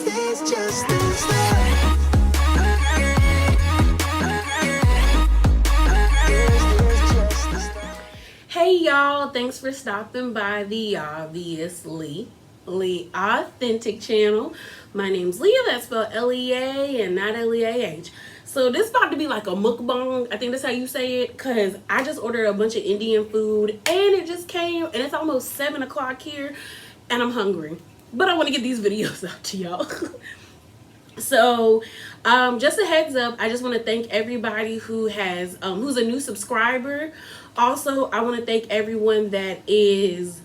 Hey y'all, thanks for stopping by the obviously Authentic channel. My name's Leah, that's spelled L-E-A and not L-E-A-H. So this is about to be like a mukbang, I think that's how you say it, because I just ordered a bunch of Indian food and it just came and it's almost 7 o'clock here and I'm hungry. But I want to get these videos out to y'all. So just a heads up, I just want to thank everybody who has who's a new subscriber. Also, I want to thank everyone that is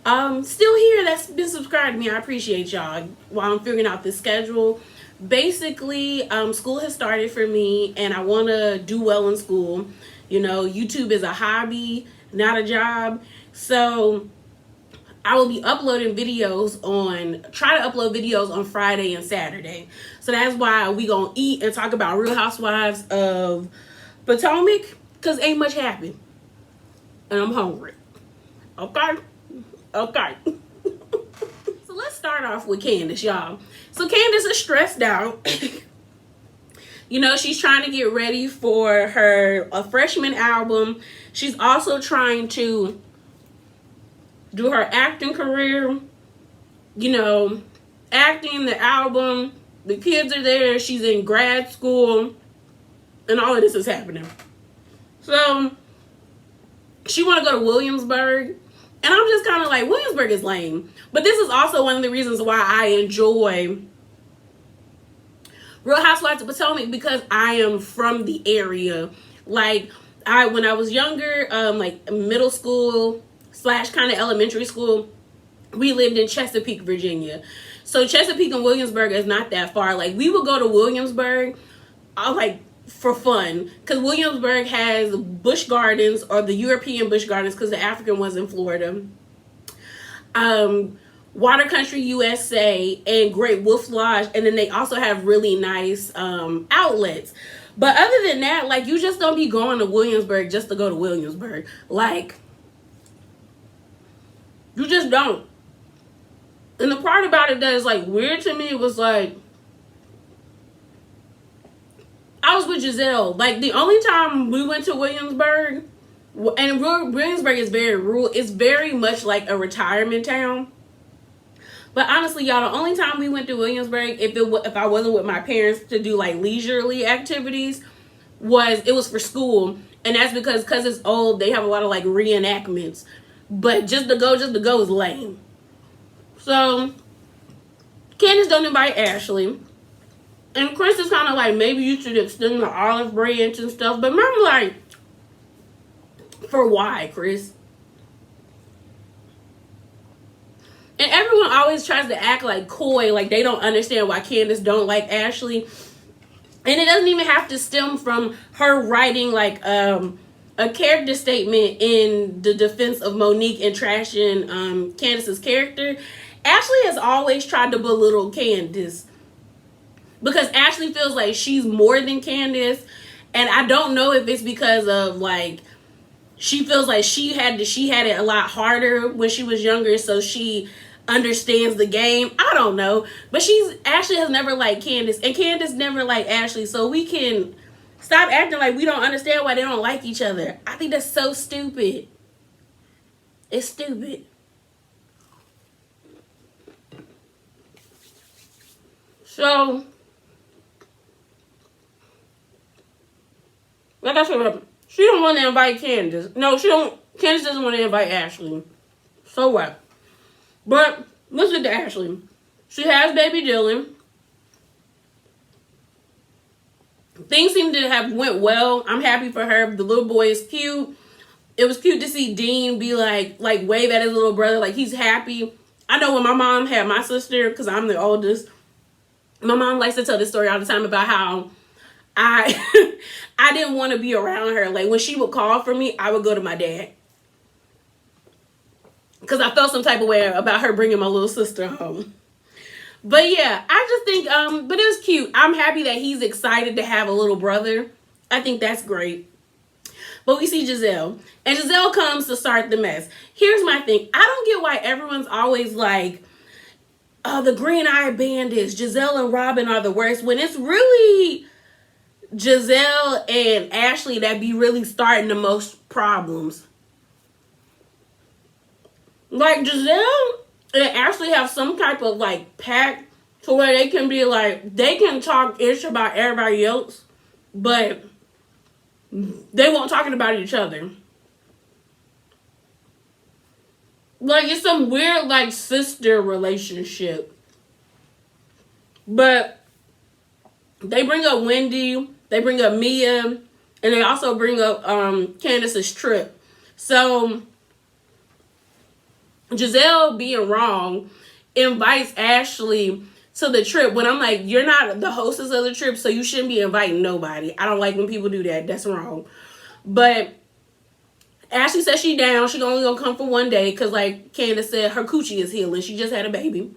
still here that's been subscribed to me. I appreciate y'all while I'm figuring out the schedule. Basically, school has started for me and I want to do well in school. You know, YouTube is a hobby, not a job. So I will be uploading videos try to upload videos on Friday and Saturday. So that's why we gonna eat and talk about Real Housewives of Potomac, because ain't much happened. And I'm hungry. Okay? Okay. So let's start off with Candace, y'all. So Candace is stressed out. You know, she's trying to get ready for a freshman album. She's also trying to do her acting career. You know, acting, the album, the kids are there, she's in grad school, and all of this is happening. So she want to go to Williamsburg, and I'm just kind of like, Williamsburg is lame. But this is also one of the reasons why I enjoy Real Housewives of Potomac, because I am from the area. Like, when I was younger, like middle school / kind of elementary school, we lived in Chesapeake, Virginia. So Chesapeake and Williamsburg is not that far. Like, we would go to Williamsburg, like, for fun, because Williamsburg has Busch Gardens, or the European Busch Gardens, because the African one's in Florida. Water Country USA and Great Wolf Lodge, and then they also have really nice outlets. But other than that, like, you just don't be going to Williamsburg just to go to Williamsburg. Like, you just don't. And the part about it that is like weird to me was like, I was with Giselle. Like, the only time we went to Williamsburg, and Williamsburg is very rural. It's very much like a retirement town. But honestly, y'all, the only time we went to Williamsburg, if I wasn't with my parents to do like leisurely activities, it was for school. And that's because it's old, they have a lot of like reenactments. But just to go is lame. So Candace don't invite Ashley. And Chris is kind of like, maybe you should extend the olive branch and stuff. But I'm like, for why, Chris? And everyone always tries to act like coy, like they don't understand why Candace don't like Ashley. And it doesn't even have to stem from her writing like a character statement in the defense of Monique and trashing Candace's character. Ashley has always tried to belittle Candace, because Ashley feels like she's more than Candace. And I don't know if it's because of like, she feels like she had it a lot harder when she was younger, so she understands the game. I don't know. But Ashley has never liked Candace, and Candace never liked Ashley. So we can stop acting like we don't understand why they don't like each other. I think that's so stupid. It's stupid. So, like I said, she don't want to invite Candace. No, Candace doesn't want to invite Ashley. So what? But listen to Ashley. She has baby Dylan. Things seem to have went well. I'm happy for her. The little boy is cute. It was cute to see Dean be like wave at his little brother. Like, he's happy. I know when my mom had my sister, because I'm the oldest, my mom likes to tell this story all the time about how I didn't want to be around her. Like, when she would call for me, I would go to my dad, because I felt some type of way about her bringing my little sister home. But yeah, I just think, but it was cute. I'm happy that he's excited to have a little brother. I think that's great. But we see Giselle, and Giselle comes to start the mess. Here's my thing. I don't get why everyone's always like, the Green Eye Bandits, Giselle and Robin are the worst, when it's really Giselle and Ashley that be really starting the most problems. Like, Giselle and Ashley have some type of like pact to where they can be like, they can talk ish about everybody else, but they won't talking about each other. Like, it's some weird like sister relationship. But they bring up Wendy, they bring up Mia, and they also bring up Candace's trip. So Giselle, being wrong, invites Ashley to the trip when I'm like, you're not the hostess of the trip, so you shouldn't be inviting nobody. I don't like when people do that. That's wrong. But Ashley says she down. She only gonna come for one day because, like Candace said, her coochie is healing. She just had a baby.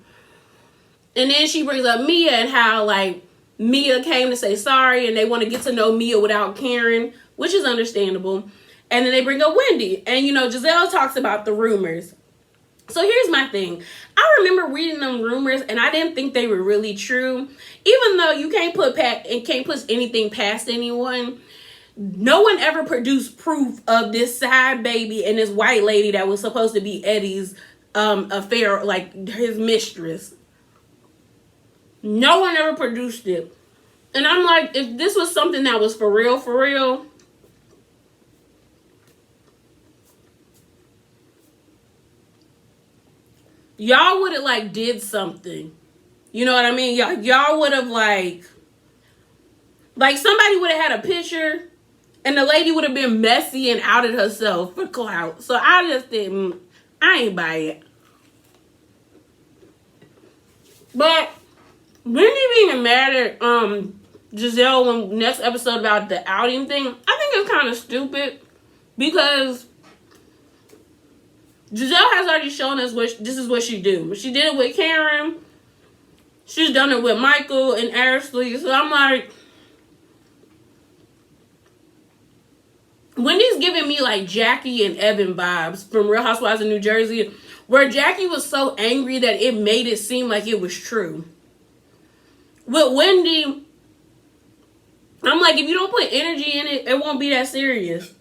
And then she brings up Mia and how, like, Mia came to say sorry and they want to get to know Mia without Karen, which is understandable. And then they bring up Wendy. And, you know, Giselle talks about the rumors. So here's my thing. I remember reading them rumors and I didn't think they were really true. Even though you can't put anything past anyone, no one ever produced proof of this side baby and this white lady that was supposed to be Eddie's affair, like his mistress. No one ever produced it. And I'm like, if this was something that was for real, y'all would have like did something. You know what I mean? Y'all would have like somebody would have had a picture and the lady would have been messy and outed herself for clout. So I just didn't, I ain't buy it. But Wendy being mad at Giselle when next episode about the outing thing, I think it's kind of stupid because Giselle has already shown us this is what she do. She did it with Karen. She's done it with Michael and Ashley. So I'm like, Wendy's giving me like Jackie and Evan vibes from Real Housewives of New Jersey, where Jackie was so angry that it made it seem like it was true. With Wendy, I'm like, if you don't put energy in it, it won't be that serious.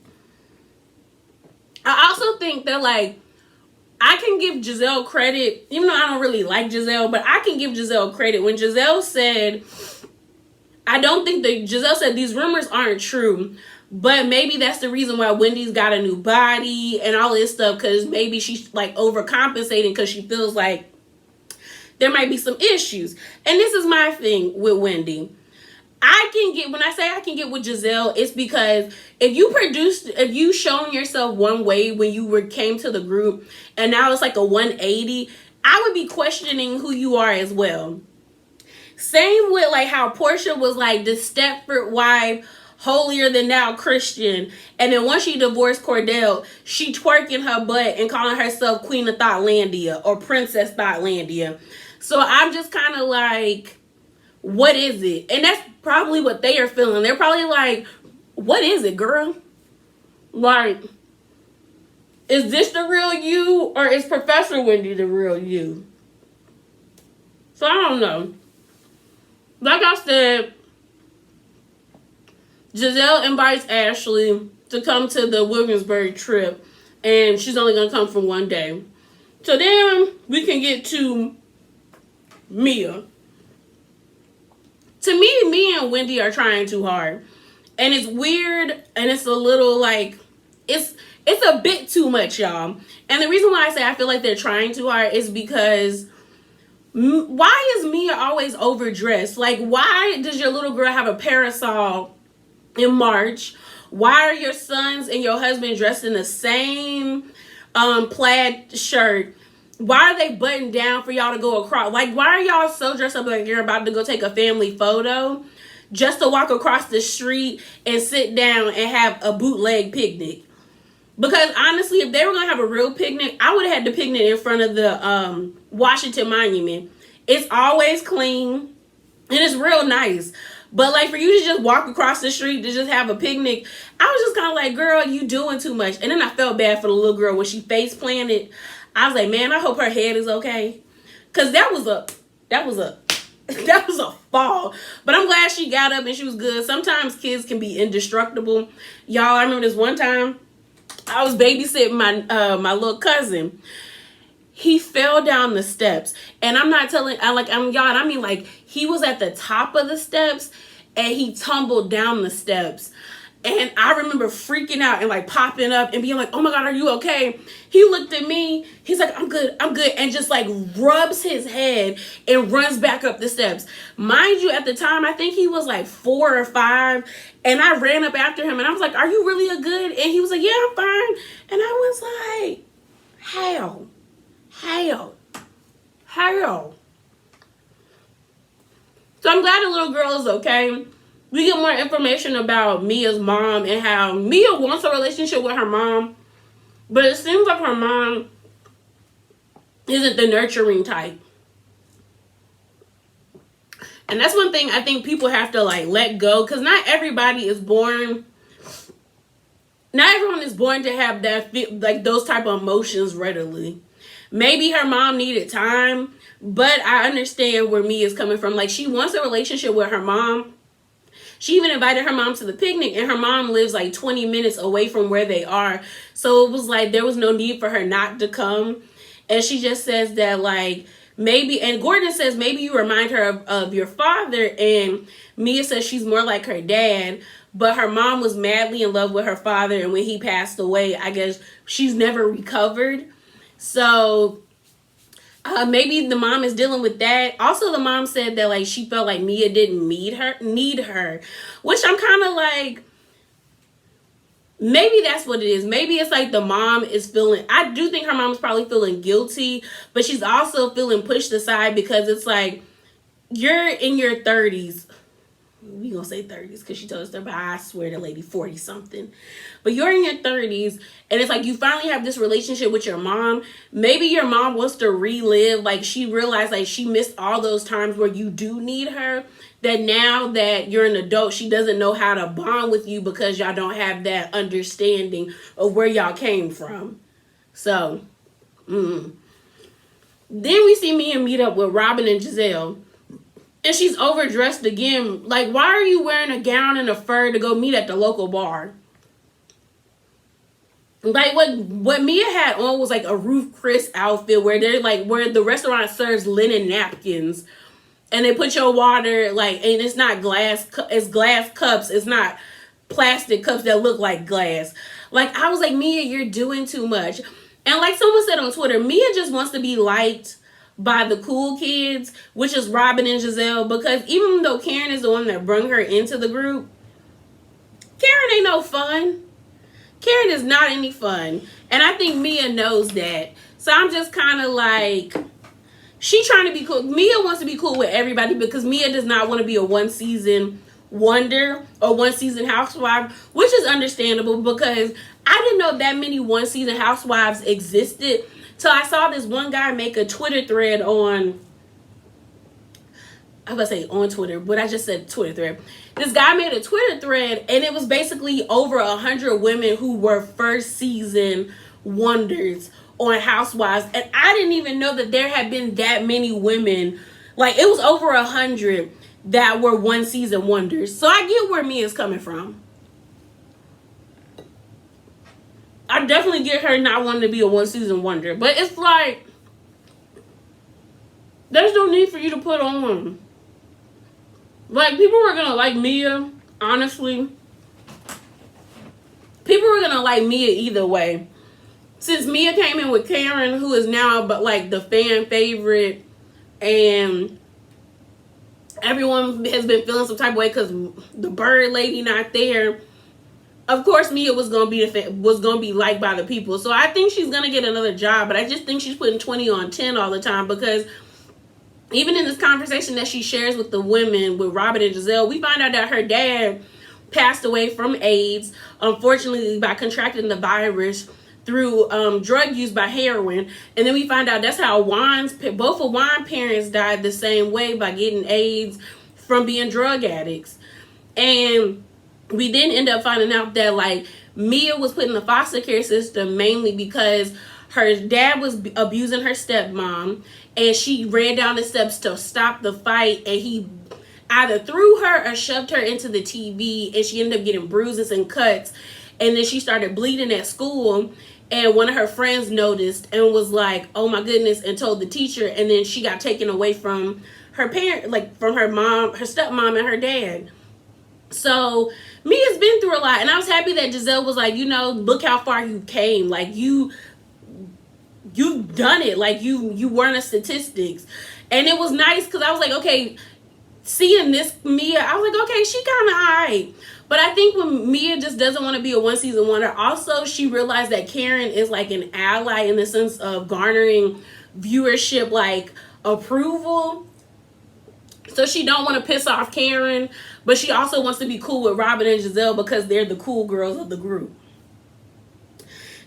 I also think that, like, I can give Giselle credit, even though I don't really like Giselle, but I can give Giselle credit. When Giselle said, Giselle said these rumors aren't true, but maybe that's the reason why Wendy's got a new body and all this stuff, because maybe she's, like, overcompensating because she feels like there might be some issues. And this is my thing with Wendy. When I say I can get with Giselle, it's because if you shown yourself one way when you came to the group and now it's like a 180, I would be questioning who you are as well. Same with like how Portia was like the Stepford wife, holier than thou Christian, and then once she divorced Cordell, she twerking her butt and calling herself Queen of Thoughtlandia or Princess Thoughtlandia. So I'm just kind of like, what is it? And that's probably what they are feeling. They're probably like, what is it, girl? Like, is this the real you or is Professor Wendy the real you? So I don't know. Like I said, Giselle invites Ashley to come to the Williamsburg trip, and she's only going to come for one day. So then we can get to Mia. To me, Mia and Wendy are trying too hard. And it's weird, and it's a little like, it's a bit too much, y'all. And the reason why I say I feel like they're trying too hard is because why is Mia always overdressed? Like, why does your little girl have a parasol in March? Why are your sons and your husband dressed in the same plaid shirt? Why are they buttoned down for y'all to go across? Like, why are y'all so dressed up like you're about to go take a family photo just to walk across the street and sit down and have a bootleg picnic? Because honestly, if they were going to have a real picnic, I would have had the picnic in front of the Washington Monument. It's always clean and it's real nice. But like for you to just walk across the street to just have a picnic, I was just kind of like, girl, you doing too much. And then I felt bad for the little girl when she face planted. I was like, man, I hope her head is okay. Cause that was a that was a fall. But I'm glad she got up and she was good. Sometimes kids can be indestructible. Y'all, I remember this one time I was babysitting my little cousin. He fell down the steps, and I'm not telling. I mean, like, he was at the top of the steps, and he tumbled down the steps. And I remember freaking out and like popping up and being like, "Oh my God, are you okay?" He looked at me. He's like, I'm good," and just like rubs his head and runs back up the steps. Mind you, at the time, I think he was like 4 or 5, and I ran up after him and I was like, "Are you really a good?" And he was like, "Yeah, I'm fine." And I was like, "How? How?" So I'm glad the little girl is okay. We get more information about Mia's mom and how Mia wants a relationship with her mom, but it seems like her mom isn't the nurturing type. And that's one thing I think people have to like let go, because not everyone is born to have that, like those type of emotions readily. Maybe her mom needed time, but I understand where Mia's coming from. Like, she wants a relationship with her mom. She even invited her mom to the picnic, and her mom lives like 20 minutes away from where they are. So it was like there was no need for her not to come. And she just says that like maybe, and Gordon says maybe you remind her of your father, and Mia says she's more like her dad, but her mom was madly in love with her father, and when he passed away, I guess she's never recovered. So maybe the mom is dealing with that. Also, the mom said that like she felt like Mia didn't need her, which I'm kind of like, maybe that's what it is. Maybe it's like the mom is feeling, I do think her mom is probably feeling guilty, but she's also feeling pushed aside because it's like, you're in your 30s. We gonna say 30s because she told us that, but I swear the lady 40 something. But you're in your 30s, and it's like you finally have this relationship with your mom. Maybe your mom wants to relive, like she realized like she missed all those times where you do need her, that now that you're an adult, she doesn't know how to bond with you because y'all don't have that understanding of where y'all came from. So then we see Mia meet up with Robin and Giselle. And she's overdressed again. Like, why are you wearing a gown and a fur to go meet at the local bar? Like, what Mia had on was like a Ruth Chris outfit where they're like, where the restaurant serves linen napkins, and they put your water like, and it's not glass, it's glass cups. It's not plastic cups that look like glass. Like, I was like, Mia, you're doing too much. And like someone said on Twitter, Mia just wants to be liked by the cool kids, which is Robin and Giselle, because even though Karen is the one that brought her into the group, Karen ain't no fun. Karen is not any fun. And I think Mia knows that. So I'm just kind of like, she trying to be cool. Mia wants to be cool with everybody because Mia does not want to be a one season wonder or one season housewife, which is understandable because I didn't know that many one season housewives existed. So I saw this one guy make a Twitter thread on, I was going to say on Twitter, but I just said Twitter thread. This guy made a Twitter thread, and it was basically over 100 women who were first season wonders on Housewives. And I didn't even know that there had been that many women. Like, it was over 100 that were one season wonders. So I get where Mia's coming from. I definitely get her not wanting to be a one season wonder. But it's like, there's no need for you to put on. Like, people were going to like Mia, honestly. People were going to like Mia either way. Since Mia came in with Karen, who is now but like the fan favorite, and everyone has been feeling some type of way because the bird lady not there. Of course, Mia was gonna be liked by the people. So I think she's gonna get another job, but I just think she's putting 20 on 10 all the time, because even in this conversation that she shares with the women, with Robin and Giselle, we find out that her dad passed away from AIDS, unfortunately by contracting the virus through drug use by heroin. And then we find out that's how both of Juan's parents died the same way, by getting AIDS from being drug addicts. And we then end up finding out that like Mia was put in the foster care system mainly because Her dad was abusing her stepmom, and she ran down the steps to stop the fight, and he either threw her or shoved her into the TV, and she ended up getting bruises and cuts. And then she started bleeding at school, and one of her friends noticed and was like, oh my goodness, and told the teacher. And then she got taken away from her parent, like from her mom, her stepmom, and her dad. So Mia's been through a lot, and I was happy that Giselle was like, look how far you came. Like you've done it. Like you weren't a statistics. And it was nice because I was like, okay, seeing this Mia, I was like, okay, she kind of alright. But I think when Mia just doesn't want to be a one season wonder, also she realized that Karen is like an ally in the sense of garnering viewership, like approval. So she don't want to piss off Karen, but she also wants to be cool with Robin and Giselle because they're the cool girls of the group.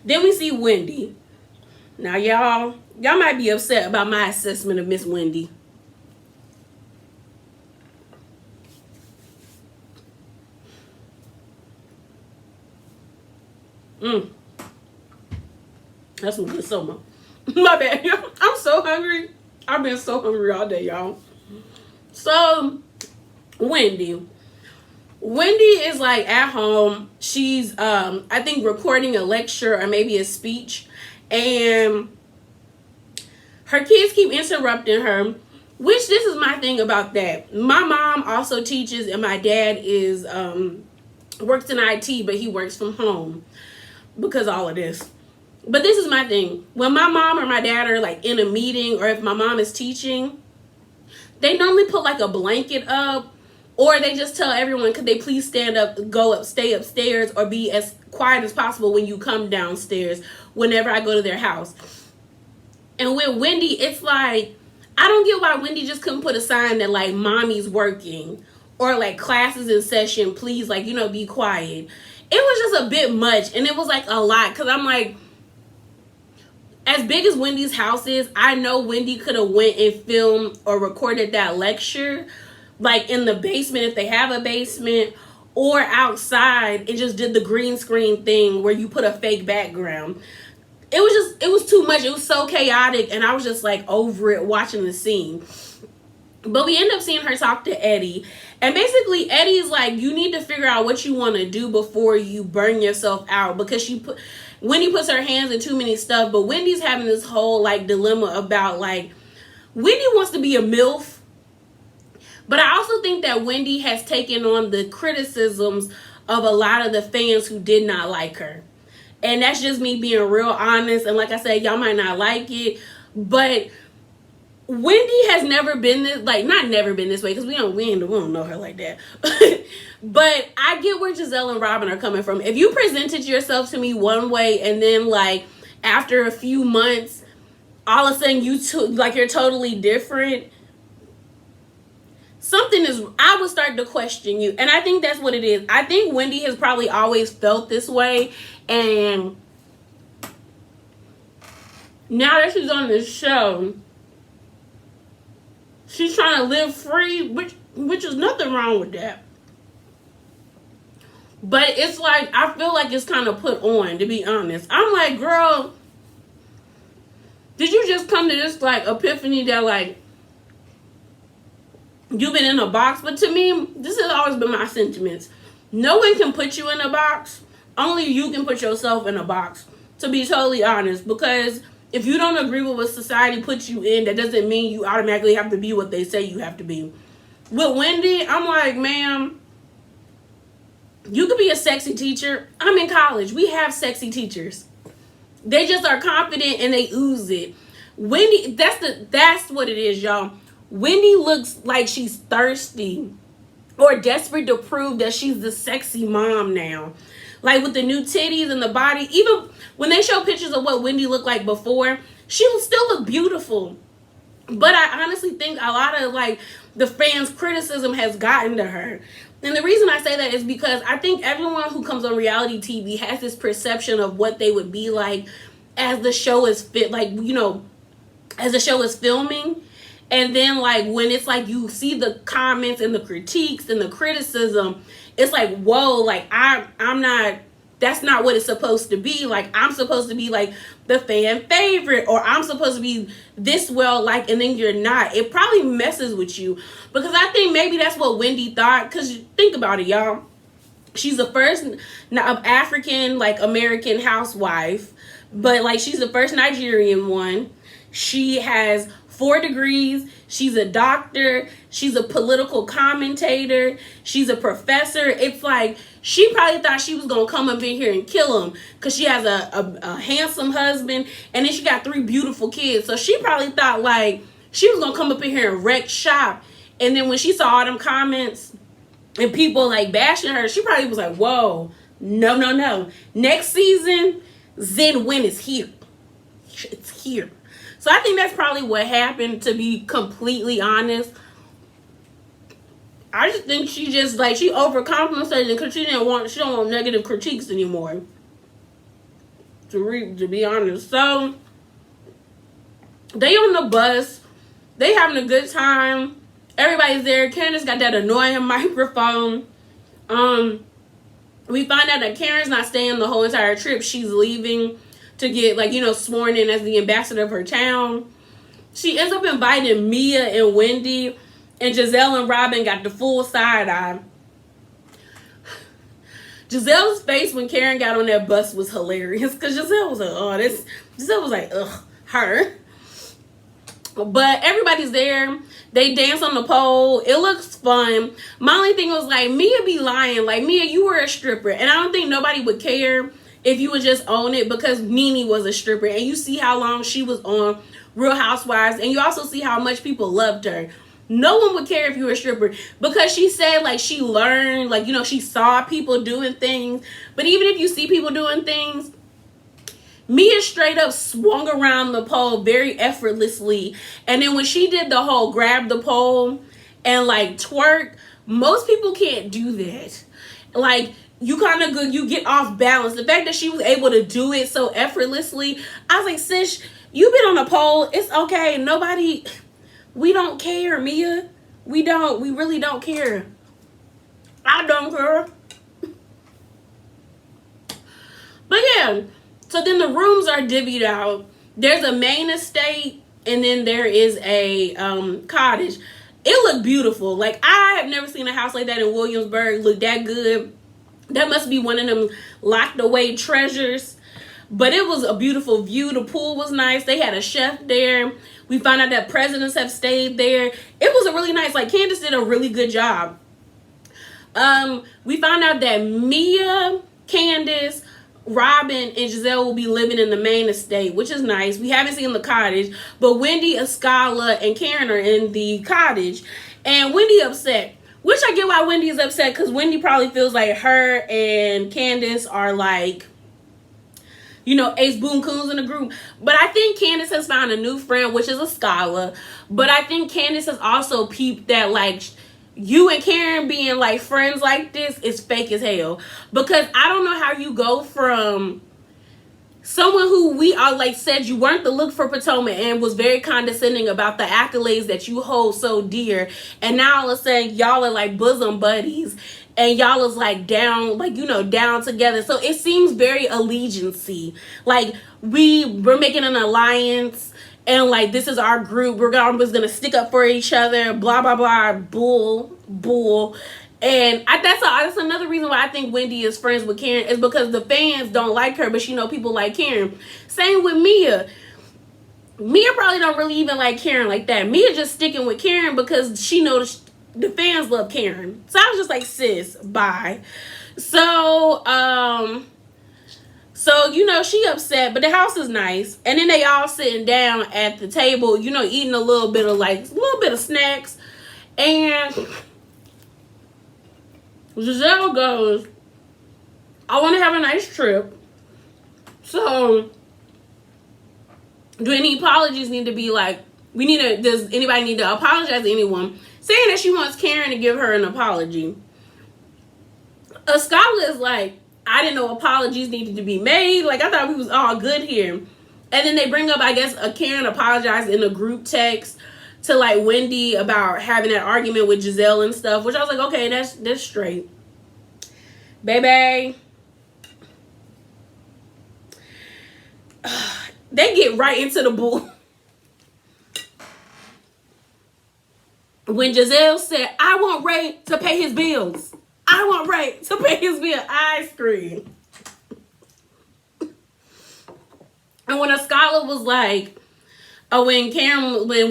Then we see Wendy. Now y'all might be upset about my assessment of Miss Wendy. That's some good summer. My bad. I'm so hungry. I've been so hungry all day, y'all. So, Wendy is like at home. She's, I think, recording a lecture or maybe a speech. And her kids keep interrupting her. Which, this is my thing about that. My mom also teaches, and my dad is, works in IT, but he works from home. Because all of this. But this is my thing. When my mom or my dad are like in a meeting, or if my mom is teaching, they normally put like a blanket up, or they just tell everyone, could they please stand up, go up, stay upstairs, or be as quiet as possible when you come downstairs whenever I go to their house. And with Wendy, it's like, I don't get why Wendy just couldn't put a sign that like mommy's working, or like classes in session, please, like, be quiet. It was just a bit much, and it was like a lot, because I'm like, as big as Wendy's house is, I know Wendy could have went and filmed or recorded that lecture like in the basement if they have a basement, or outside and just did the green screen thing where you put a fake background. It was too much. It was so chaotic, and I was just like over it watching the scene. But we end up seeing her talk to Eddie. And basically, Eddie's like, you need to figure out what you want to do before you burn yourself out. Because Wendy puts her hands in too many stuff. But Wendy's having this whole, like, dilemma about, like, Wendy wants to be a MILF. But I also think that Wendy has taken on the criticisms of a lot of the fans who did not like her. And that's just me being real honest. And like I said, y'all might not like it. But Wendy has never been this, like, not never been this way, because we don't know her like that. But I get where Giselle and Robin are coming from. If you presented yourself to me one way, and then, like, after a few months, all of a sudden you're totally different, I would start to question you. And I think that's what it is. I think Wendy has probably always felt this way, and now that she's on this show, she's trying to live free, which is nothing wrong with that. But it's like, I feel like it's kind of put on, to be honest. I'm like, girl, did you just come to this, like, epiphany that, like, you've been in a box? But to me, this has always been my sentiments. No one can put you in a box. Only you can put yourself in a box, to be totally honest. Because if you don't agree with what society puts you in, that doesn't mean you automatically have to be what they say you have to be. With Wendy, I'm like, ma'am, you could be a sexy teacher. I'm in college. We have sexy teachers. They just are confident and they ooze it. Wendy, that's what it is, y'all. Wendy looks like she's thirsty or desperate to prove that she's the sexy mom now. Like with the new titties and the body. Even when they show pictures of what Wendy looked like before, she still look beautiful. But I honestly think a lot of, like, the fans' criticism has gotten to her. And the reason I say that is because I think everyone who comes on reality TV has this perception of what they would be like as the show is as the show is filming. And then, like, when it's like you see the comments and the critiques and the criticism, it's like, whoa, like, I'm not that's not what it's supposed to be. Like, I'm supposed to be like the fan favorite, or I'm supposed to be this well, like, and then you're not. It probably messes with you, because I think maybe that's what Wendy thought. Because think about it, y'all. She's the first African, like, American housewife, but like she's the first Nigerian one. She has 4 degrees. She's a doctor. She's a political commentator. She's a professor. It's like, she probably thought she was going to come up in here and kill him, because she has a handsome husband, and then she got 3 beautiful kids. So she probably thought, like, she was going to come up in here and wreck shop. And then when she saw all them comments and people, like, bashing her, she probably was like, whoa, no. Next season, Zen Win is here. It's here. So I think that's probably what happened, to be completely honest. I just think she just, like, she overcompensated because she don't want negative critiques anymore. To be honest. So they on the bus. They having a good time. Everybody's there. Candace got that annoying microphone. We find out that Karen's not staying the whole entire trip. She's leaving to get, like, sworn in as the ambassador of her town. She ends up inviting Mia and Wendy, and Giselle and Robin got the full side eye. Giselle's face when Karen got on that bus was hilarious, because Giselle was like, Giselle was like, ugh, her. But everybody's there. They dance on the pole. It looks fun. My only thing was, like, Mia be lying. Like, Mia, you were a stripper. And I don't think nobody would care if you would just own it, because Nene was a stripper. And you see how long she was on Real Housewives. And you also see how much people loved her. No one would care if you were a stripper, because she said, like, she learned, like, she saw people doing things. But even if you see people doing things, Mia straight up swung around the pole very effortlessly. And then when she did the whole grab the pole and, like, twerk, most people can't do that. Like, you kind of good, you get off balance. The fact that she was able to do it so effortlessly, I was like, sis, you've been on a pole. It's okay. Nobody, we don't care, Mia. We really don't care. I don't care. But yeah, so then the rooms are divvied out. There's a main estate, and then there is a cottage. It looked beautiful. Like, I have never seen a house like that in Williamsburg look that good. That must be one of them locked away treasures. But it was a beautiful view. The pool was nice. They had a chef there. We found out that presidents have stayed there. It was a really nice, like, Candace did a really good job. We found out that Mia, Candace, Robin, and Giselle will be living in the main estate, which is nice. We haven't seen the cottage, but Wendy, Escala, and Karen are in the cottage. And Wendy upset, which I get why Wendy is upset, because Wendy probably feels like her and Candace are like, ace boon coons in the group. But I think Candace has found a new friend, which is Escala. But I think Candace has also peeped that, like, you and Karen being, like, friends like this is fake as hell. Because I don't know how you go from someone who we are, like, said you weren't the look for Potomac and was very condescending about the accolades that you hold so dear, and now all of a sudden y'all are like bosom buddies, and y'all is like down, like, down together. So it seems very allegiancy. Like, we're making an alliance, and, like, this is our group. We're always gonna stick up for each other. Blah blah blah. Bull. And that's another reason why I think Wendy is friends with Karen, is because the fans don't like her, but people like Karen. Same with Mia. Mia probably don't really even like Karen like that. Mia just sticking with Karen because she knows the fans love Karen. So I was just like, sis, bye. So, she upset, but the house is nice. And then they all sitting down at the table, eating a little bit of snacks. And Giselle goes, I want to have a nice trip. So, do any apologies need to be like, does anybody need to apologize to anyone? Saying that she wants Karen to give her an apology. Escala is like, I didn't know apologies needed to be made. Like, I thought we was all good here. And then they bring up, I guess, a Karen apologized in a group text to, like, Wendy about having that argument with Giselle and stuff, which I was like, okay, that's straight. Baby, they get right into the bull. When Giselle said, I want Ray to pay his bills. I want Ray to pay his bill. I screamed. And when a scholar was like, when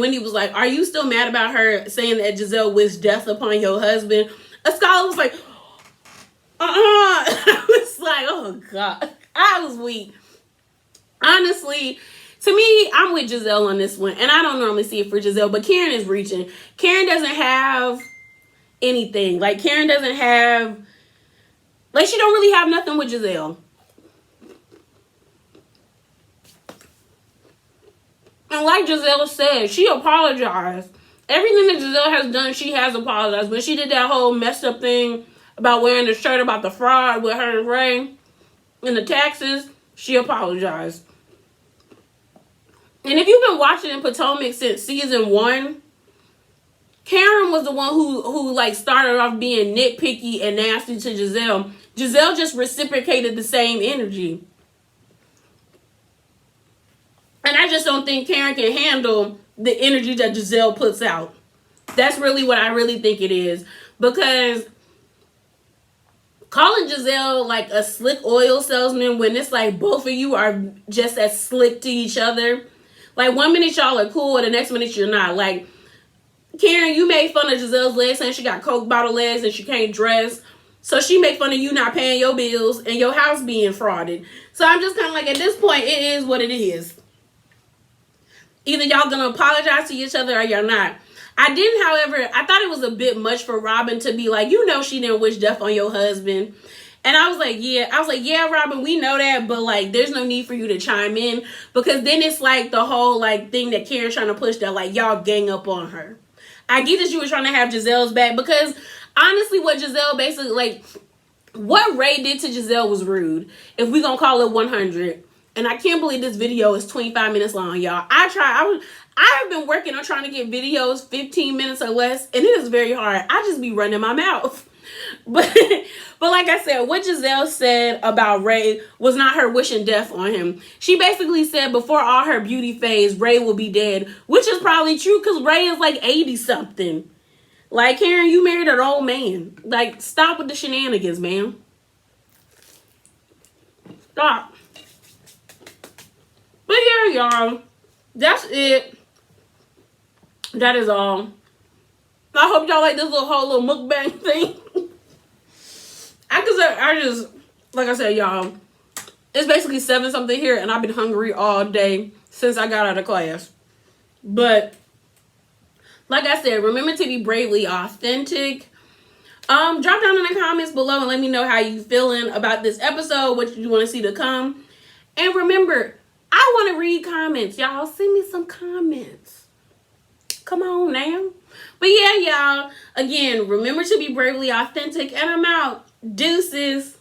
Wendy was like, are you still mad about her saying that Giselle wished death upon your husband? A scholar was like, I was like, oh God. I was weak. Honestly, to me, I'm with Giselle on this one. And I don't normally see it for Giselle, but Karen is reaching. Karen doesn't have anything. Like, Karen doesn't have, like, she don't really have nothing with Giselle. And like Giselle said, she apologized. Everything that Giselle has done, she has apologized. When she did that whole messed up thing about wearing the shirt about the fraud with her and Ray and the taxes, she apologized. And if you've been watching Potomac since season 1, Karen was the one who like started off being nitpicky and nasty to Giselle. Giselle just reciprocated the same energy. And I just don't think Karen can handle the energy that Giselle puts out. That's really what I really think it is. Because calling Giselle like a slick oil salesman when it's like both of you are just as slick to each other. Like, one minute y'all are cool and the next minute you're not. Like, Karen, you made fun of Giselle's legs saying she got Coke bottle legs and she can't dress. So she make fun of you not paying your bills and your house being frauded. So I'm just kind of like, at this point, it is what it is. Either y'all gonna apologize to each other or y'all not. I didn't, however, I thought it was a bit much for Robin to be like, you know, she didn't wish death on your husband. And I was like, yeah, Robin, we know that, but like, there's no need for you to chime in, because then it's like the whole like thing that Karen's trying to push, that like y'all gang up on her. I get that you were trying to have Giselle's back, because honestly, what Giselle basically, like, what Ray did to Giselle was rude. If we gonna call it 100. And I can't believe this video is 25 minutes long, y'all. I've been working on trying to get videos 15 minutes or less, and it is very hard. I just be running my mouth. But like I said, what Giselle said about Ray was not her wishing death on him. She basically said before all her beauty phase, Ray will be dead, which is probably true, because Ray is like 80-something. Like, Karen, you married an old man. Like, stop with the shenanigans, man. Stop. But yeah, y'all, that's it. That is all. I hope y'all like this whole little mukbang thing. I just, like I said, y'all, it's basically 7-something here, and I've been hungry all day since I got out of class. But like I said, remember to be bravely authentic. Drop down in the comments below and let me know how you feeling about this episode, what you want to see to come. And remember, I want to read comments. Y'all, send me some comments. Come on now. But yeah, y'all, again, remember to be bravely authentic, and I'm out. Deuces.